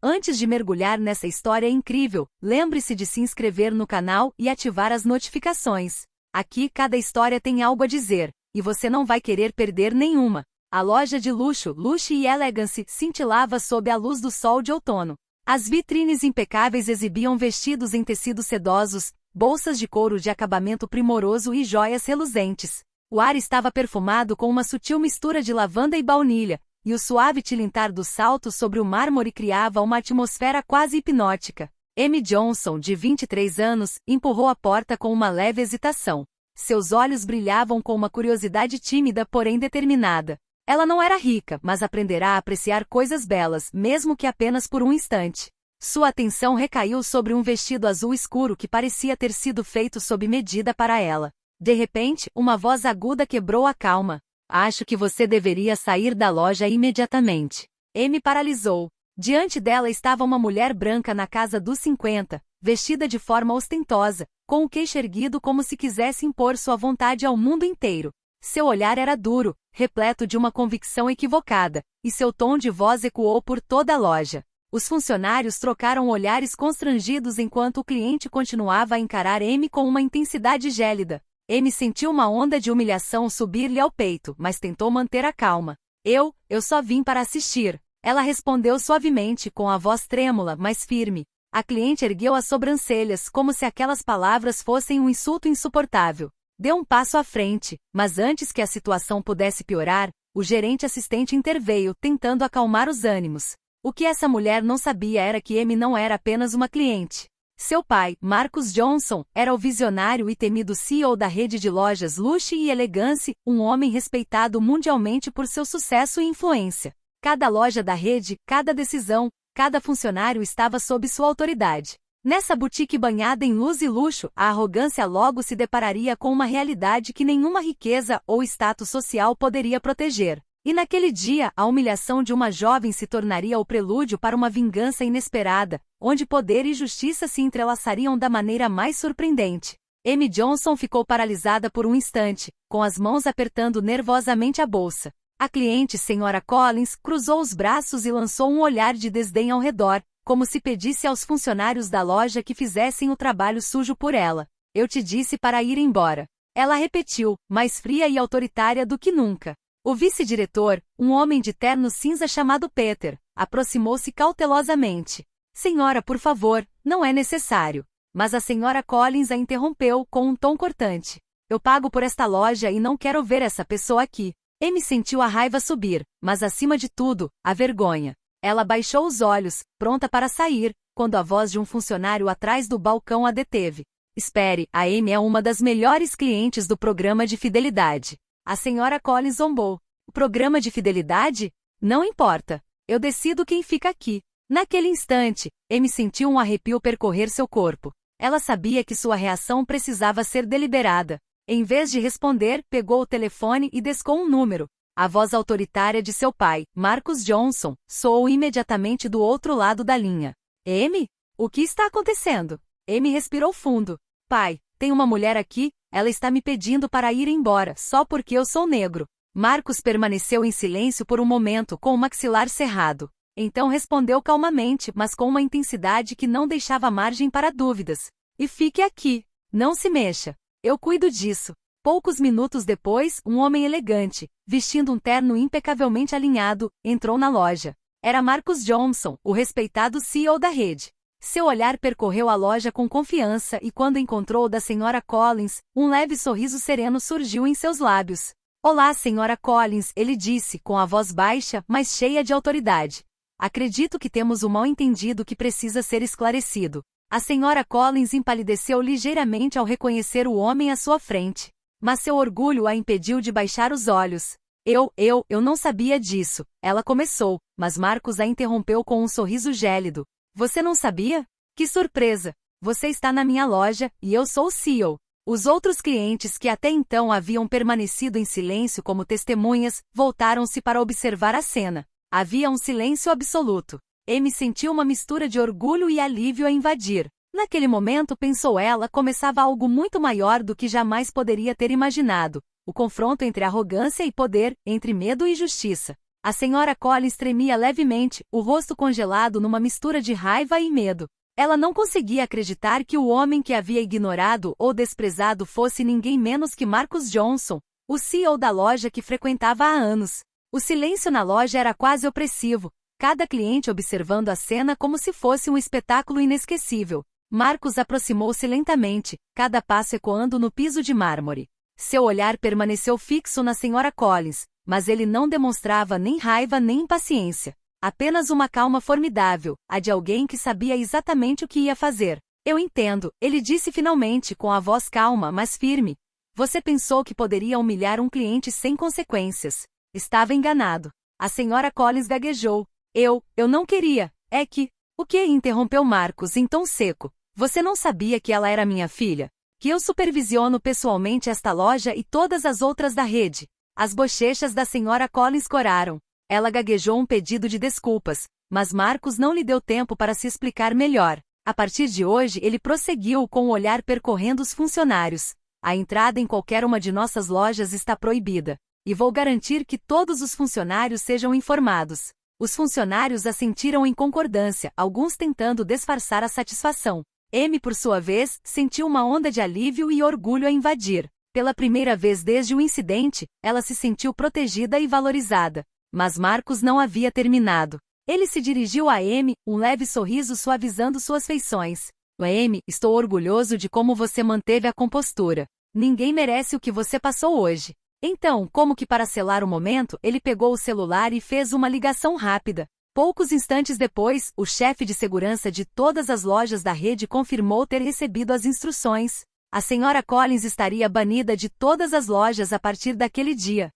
Antes de mergulhar nessa história incrível, lembre-se de se inscrever no canal e ativar as notificações. Aqui cada história tem algo a dizer, e você não vai querer perder nenhuma. A loja de luxo, Luxury Elegance, cintilava sob a luz do sol de outono. As vitrines impecáveis exibiam vestidos em tecidos sedosos, bolsas de couro de acabamento primoroso e joias reluzentes. O ar estava perfumado com uma sutil mistura de lavanda e baunilha, e o suave tilintar dos saltos sobre o mármore criava uma atmosfera quase hipnótica. Amy Johnson, de 23 anos, empurrou a porta com uma leve hesitação. Seus olhos brilhavam com uma curiosidade tímida, porém determinada. Ela não era rica, mas aprenderá a apreciar coisas belas, mesmo que apenas por um instante. Sua atenção recaiu sobre um vestido azul escuro que parecia ter sido feito sob medida para ela. De repente, uma voz aguda quebrou a calma. Acho que você deveria sair da loja imediatamente. Amy paralisou. Diante dela estava uma mulher branca na casa dos 50, vestida de forma ostentosa, com o queixo erguido como se quisesse impor sua vontade ao mundo inteiro. Seu olhar era duro, repleto de uma convicção equivocada, e seu tom de voz ecoou por toda a loja. Os funcionários trocaram olhares constrangidos enquanto o cliente continuava a encarar Amy com uma intensidade gélida. Amy sentiu uma onda de humilhação subir-lhe ao peito, mas tentou manter a calma. Eu só vim para assistir. Ela respondeu suavemente, com a voz trêmula, mas firme. A cliente ergueu as sobrancelhas, como se aquelas palavras fossem um insulto insuportável. Deu um passo à frente, mas antes que a situação pudesse piorar, o gerente assistente interveio, tentando acalmar os ânimos. O que essa mulher não sabia era que Amy não era apenas uma cliente. Seu pai, Marcus Johnson, era o visionário e temido CEO da rede de lojas Luxury Elegance, um homem respeitado mundialmente por seu sucesso e influência. Cada loja da rede, cada decisão, cada funcionário estava sob sua autoridade. Nessa boutique banhada em luz e luxo, a arrogância logo se depararia com uma realidade que nenhuma riqueza ou status social poderia proteger. E naquele dia, a humilhação de uma jovem se tornaria o prelúdio para uma vingança inesperada, onde poder e justiça se entrelaçariam da maneira mais surpreendente. Amy Johnson ficou paralisada por um instante, com as mãos apertando nervosamente a bolsa. A cliente, Sra. Collins, cruzou os braços e lançou um olhar de desdém ao redor, como se pedisse aos funcionários da loja que fizessem o trabalho sujo por ela. Eu te disse para ir embora. Ela repetiu, mais fria e autoritária do que nunca. O vice-diretor, um homem de terno cinza chamado Peter, aproximou-se cautelosamente. Senhora, por favor, não é necessário. Mas a Sra. Collins a interrompeu com um tom cortante. Eu pago por esta loja e não quero ver essa pessoa aqui. Amy sentiu a raiva subir, mas acima de tudo, a vergonha. Ela baixou os olhos, pronta para sair, quando a voz de um funcionário atrás do balcão a deteve. Espere, a Amy é uma das melhores clientes do programa de fidelidade. A Sra. Collins zombou. O programa de fidelidade? Não importa. Eu decido quem fica aqui. Naquele instante, Amy sentiu um arrepio percorrer seu corpo. Ela sabia que sua reação precisava ser deliberada. Em vez de responder, pegou o telefone e descou um número. A voz autoritária de seu pai, Marcus Johnson, soou imediatamente do outro lado da linha. Amy? O que está acontecendo? Amy respirou fundo. Pai, tem uma mulher aqui, ela está me pedindo para ir embora, só porque eu sou negro. Marcus permaneceu em silêncio por um momento, com o maxilar cerrado. Então respondeu calmamente, mas com uma intensidade que não deixava margem para dúvidas. E fique aqui. Não se mexa. Eu cuido disso. Poucos minutos depois, um homem elegante, vestindo um terno impecavelmente alinhado, entrou na loja. Era Marcus Johnson, o respeitado CEO da rede. Seu olhar percorreu a loja com confiança e quando encontrou o da Sra. Collins, um leve sorriso sereno surgiu em seus lábios. Olá, Sra. Collins, ele disse, com a voz baixa, mas cheia de autoridade. Acredito que temos um mal-entendido que precisa ser esclarecido. A Sra. Collins empalideceu ligeiramente ao reconhecer o homem à sua frente. Mas seu orgulho a impediu de baixar os olhos. Eu não sabia disso, ela começou, mas Marcus a interrompeu com um sorriso gélido. Você não sabia? Que surpresa! Você está na minha loja, e eu sou o CEO. Os outros clientes que até então haviam permanecido em silêncio como testemunhas, voltaram-se para observar a cena. Havia um silêncio absoluto. Amy sentiu uma mistura de orgulho e alívio a invadir. Naquele momento, pensou ela, começava algo muito maior do que jamais poderia ter imaginado. O confronto entre arrogância e poder, entre medo e justiça. A senhora Collins tremia levemente, o rosto congelado numa mistura de raiva e medo. Ela não conseguia acreditar que o homem que havia ignorado ou desprezado fosse ninguém menos que Marcus Johnson, o CEO da loja que frequentava há anos. O silêncio na loja era quase opressivo, cada cliente observando a cena como se fosse um espetáculo inesquecível. Marcus aproximou-se lentamente, cada passo ecoando no piso de mármore. Seu olhar permaneceu fixo na senhora Collins, mas ele não demonstrava nem raiva nem impaciência. Apenas uma calma formidável, a de alguém que sabia exatamente o que ia fazer. Eu entendo, ele disse finalmente com a voz calma mas firme. Você pensou que poderia humilhar um cliente sem consequências. Estava enganado. A senhora Collins gaguejou. Eu não queria. É que... O que? Interrompeu Marcus em tom seco. Você não sabia que ela era minha filha? Que eu supervisiono pessoalmente esta loja e todas as outras da rede? As bochechas da senhora Collins coraram. Ela gaguejou um pedido de desculpas, mas Marcus não lhe deu tempo para se explicar melhor. A partir de hoje ele prosseguiu com o olhar percorrendo os funcionários. A entrada em qualquer uma de nossas lojas está proibida. E vou garantir que todos os funcionários sejam informados. Os funcionários assentiram em concordância, alguns tentando disfarçar a satisfação. Amy, por sua vez, sentiu uma onda de alívio e orgulho a invadir. Pela primeira vez desde o incidente, ela se sentiu protegida e valorizada. Mas Marcus não havia terminado. Ele se dirigiu a Amy, um leve sorriso suavizando suas feições. Amy, estou orgulhoso de como você manteve a compostura. Ninguém merece o que você passou hoje. Então, como que para selar o momento, ele pegou o celular e fez uma ligação rápida. Poucos instantes depois, o chefe de segurança de todas as lojas da rede confirmou ter recebido as instruções. A senhora Collins estaria banida de todas as lojas a partir daquele dia.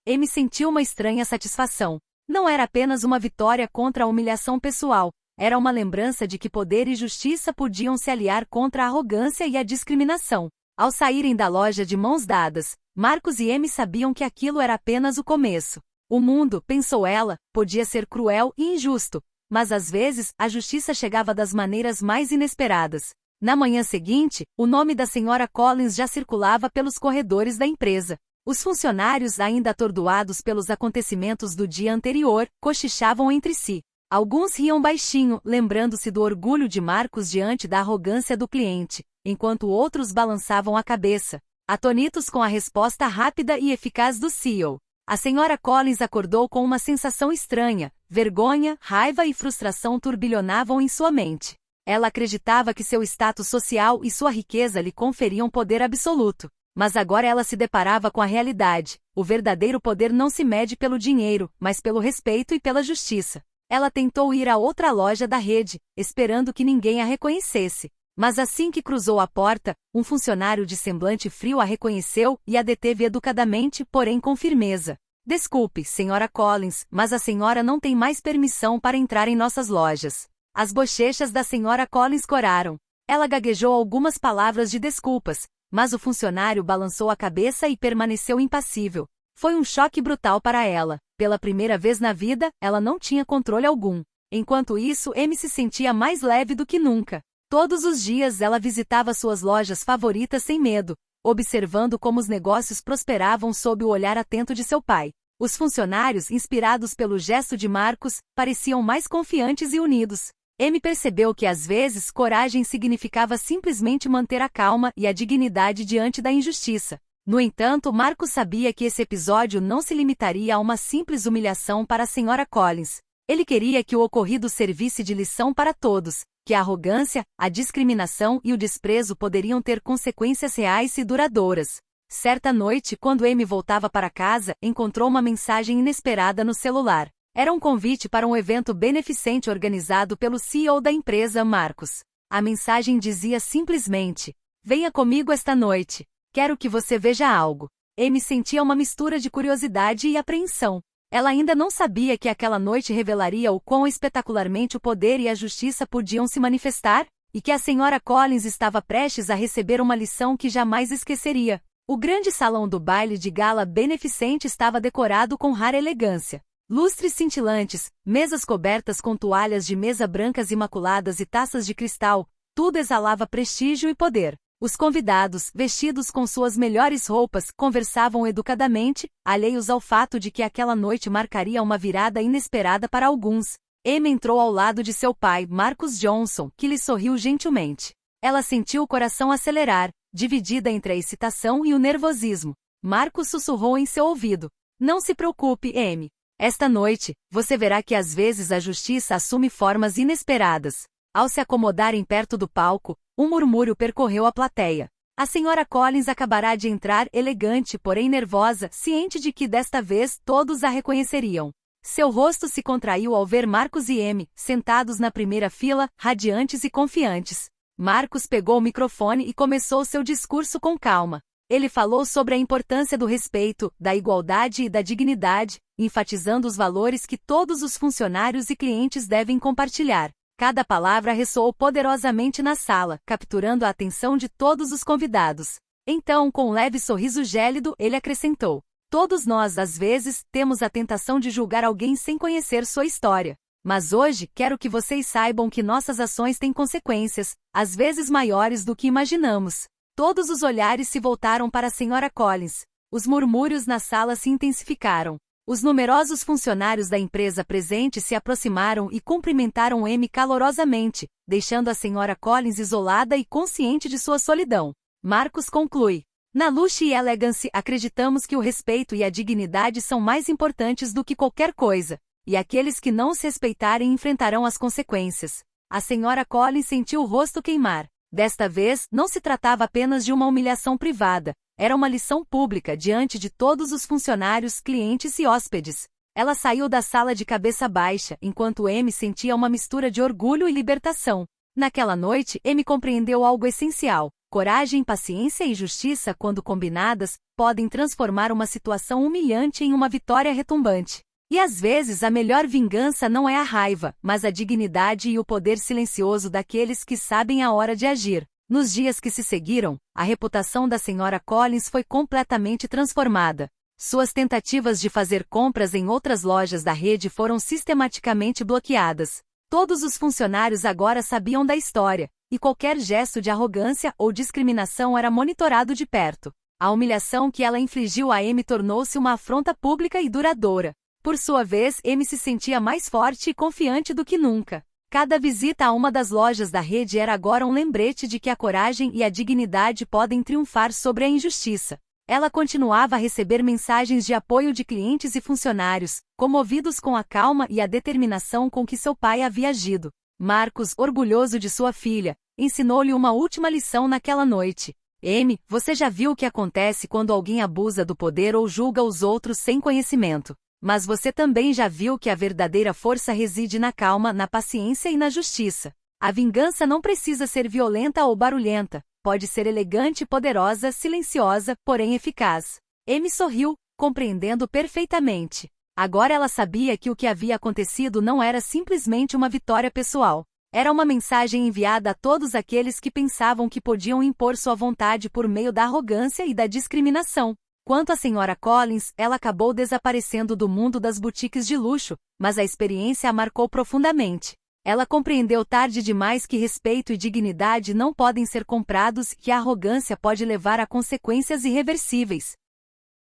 Amy sentiu uma estranha satisfação. Não era apenas uma vitória contra a humilhação pessoal, era uma lembrança de que poder e justiça podiam se aliar contra a arrogância e a discriminação. Ao saírem da loja de mãos dadas, Marcus e Amy sabiam que aquilo era apenas o começo. O mundo, pensou ela, podia ser cruel e injusto, mas às vezes a justiça chegava das maneiras mais inesperadas. Na manhã seguinte, o nome da senhora Collins já circulava pelos corredores da empresa. Os funcionários, ainda atordoados pelos acontecimentos do dia anterior, cochichavam entre si. Alguns riam baixinho, lembrando-se do orgulho de Marcus diante da arrogância do cliente, enquanto outros balançavam a cabeça, atonitos com a resposta rápida e eficaz do CEO. A senhora Collins acordou com uma sensação estranha, vergonha, raiva e frustração turbilhonavam em sua mente. Ela acreditava que seu status social e sua riqueza lhe conferiam poder absoluto. Mas agora ela se deparava com a realidade. O verdadeiro poder não se mede pelo dinheiro, mas pelo respeito e pela justiça. Ela tentou ir a outra loja da rede, esperando que ninguém a reconhecesse. Mas assim que cruzou a porta, um funcionário de semblante frio a reconheceu e a deteve educadamente, porém com firmeza. Desculpe, senhora Collins, mas a senhora não tem mais permissão para entrar em nossas lojas. As bochechas da senhora Collins coraram. Ela gaguejou algumas palavras de desculpas, mas o funcionário balançou a cabeça e permaneceu impassível. Foi um choque brutal para ela. Pela primeira vez na vida, ela não tinha controle algum. Enquanto isso, Amy se sentia mais leve do que nunca. Todos os dias ela visitava suas lojas favoritas sem medo, observando como os negócios prosperavam sob o olhar atento de seu pai. Os funcionários, inspirados pelo gesto de Marcus, pareciam mais confiantes e unidos. Amy percebeu que às vezes coragem significava simplesmente manter a calma e a dignidade diante da injustiça. No entanto, Marcus sabia que esse episódio não se limitaria a uma simples humilhação para a senhora Collins. Ele queria que o ocorrido servisse de lição para todos, que a arrogância, a discriminação e o desprezo poderiam ter consequências reais e duradouras. Certa noite, quando Amy voltava para casa, encontrou uma mensagem inesperada no celular. Era um convite para um evento beneficente organizado pelo CEO da empresa, Marcus. A mensagem dizia simplesmente: venha comigo esta noite. Quero que você veja algo. Amy sentia uma mistura de curiosidade e apreensão. Ela ainda não sabia que aquela noite revelaria o quão espetacularmente o poder e a justiça podiam se manifestar, e que a senhora Collins estava prestes a receber uma lição que jamais esqueceria. O grande salão do baile de gala beneficente estava decorado com rara elegância. Lustres cintilantes, mesas cobertas com toalhas de mesa brancas imaculadas e taças de cristal, tudo exalava prestígio e poder. Os convidados, vestidos com suas melhores roupas, conversavam educadamente, alheios ao fato de que aquela noite marcaria uma virada inesperada para alguns. Amy entrou ao lado de seu pai, Marcus Johnson, que lhe sorriu gentilmente. Ela sentiu o coração acelerar, dividida entre a excitação e o nervosismo. Marcus sussurrou em seu ouvido. Não se preocupe, Amy. Esta noite, você verá que às vezes a justiça assume formas inesperadas. Ao se acomodarem perto do palco, um murmúrio percorreu a plateia. A senhora Collins acabará de entrar, elegante, porém nervosa, ciente de que desta vez todos a reconheceriam. Seu rosto se contraiu ao ver Marcus e Amy, sentados na primeira fila, radiantes e confiantes. Marcus pegou o microfone e começou seu discurso com calma. Ele falou sobre a importância do respeito, da igualdade e da dignidade, enfatizando os valores que todos os funcionários e clientes devem compartilhar. Cada palavra ressoou poderosamente na sala, capturando a atenção de todos os convidados. Então, com um leve sorriso gélido, ele acrescentou: todos nós, às vezes, temos a tentação de julgar alguém sem conhecer sua história. Mas hoje, quero que vocês saibam que nossas ações têm consequências, às vezes maiores do que imaginamos. Todos os olhares se voltaram para a senhora Collins. Os murmúrios na sala se intensificaram. Os numerosos funcionários da empresa presentes se aproximaram e cumprimentaram Amy calorosamente, deixando a senhora Collins isolada e consciente de sua solidão. Marcus conclui: na Luxury e Elegance acreditamos que o respeito e a dignidade são mais importantes do que qualquer coisa, e aqueles que não se respeitarem enfrentarão as consequências. A senhora Collins sentiu o rosto queimar. Desta vez, não se tratava apenas de uma humilhação privada. Era uma lição pública diante de todos os funcionários, clientes e hóspedes. Ela saiu da sala de cabeça baixa, enquanto Amy sentia uma mistura de orgulho e libertação. Naquela noite, Amy compreendeu algo essencial. Coragem, paciência e justiça, quando combinadas, podem transformar uma situação humilhante em uma vitória retumbante. E às vezes a melhor vingança não é a raiva, mas a dignidade e o poder silencioso daqueles que sabem a hora de agir. Nos dias que se seguiram, a reputação da senhora Collins foi completamente transformada. Suas tentativas de fazer compras em outras lojas da rede foram sistematicamente bloqueadas. Todos os funcionários agora sabiam da história, e qualquer gesto de arrogância ou discriminação era monitorado de perto. A humilhação que ela infligiu a Amy tornou-se uma afronta pública e duradoura. Por sua vez, Amy se sentia mais forte e confiante do que nunca. Cada visita a uma das lojas da rede era agora um lembrete de que a coragem e a dignidade podem triunfar sobre a injustiça. Ela continuava a receber mensagens de apoio de clientes e funcionários, comovidos com a calma e a determinação com que seu pai havia agido. Marcus, orgulhoso de sua filha, ensinou-lhe uma última lição naquela noite. Amy, você já viu o que acontece quando alguém abusa do poder ou julga os outros sem conhecimento. Mas você também já viu que a verdadeira força reside na calma, na paciência e na justiça. A vingança não precisa ser violenta ou barulhenta, pode ser elegante, poderosa, silenciosa, porém eficaz. Amy sorriu, compreendendo perfeitamente. Agora ela sabia que o que havia acontecido não era simplesmente uma vitória pessoal. Era uma mensagem enviada a todos aqueles que pensavam que podiam impor sua vontade por meio da arrogância e da discriminação. Quanto à senhora Collins, ela acabou desaparecendo do mundo das boutiques de luxo, mas a experiência a marcou profundamente. Ela compreendeu tarde demais que respeito e dignidade não podem ser comprados e que a arrogância pode levar a consequências irreversíveis.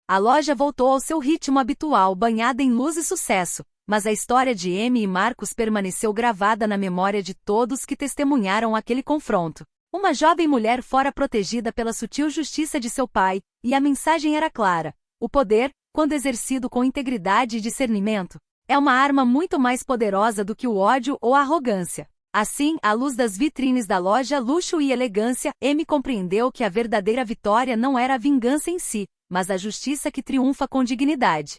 A loja voltou ao seu ritmo habitual, banhada em luz e sucesso, mas a história de Amy e Marcus permaneceu gravada na memória de todos que testemunharam aquele confronto. Uma jovem mulher fora protegida pela sutil justiça de seu pai, e a mensagem era clara: o poder, quando exercido com integridade e discernimento, é uma arma muito mais poderosa do que o ódio ou a arrogância. Assim, à luz das vitrines da loja Luxo e Elegância, Amy compreendeu que a verdadeira vitória não era a vingança em si, mas a justiça que triunfa com dignidade.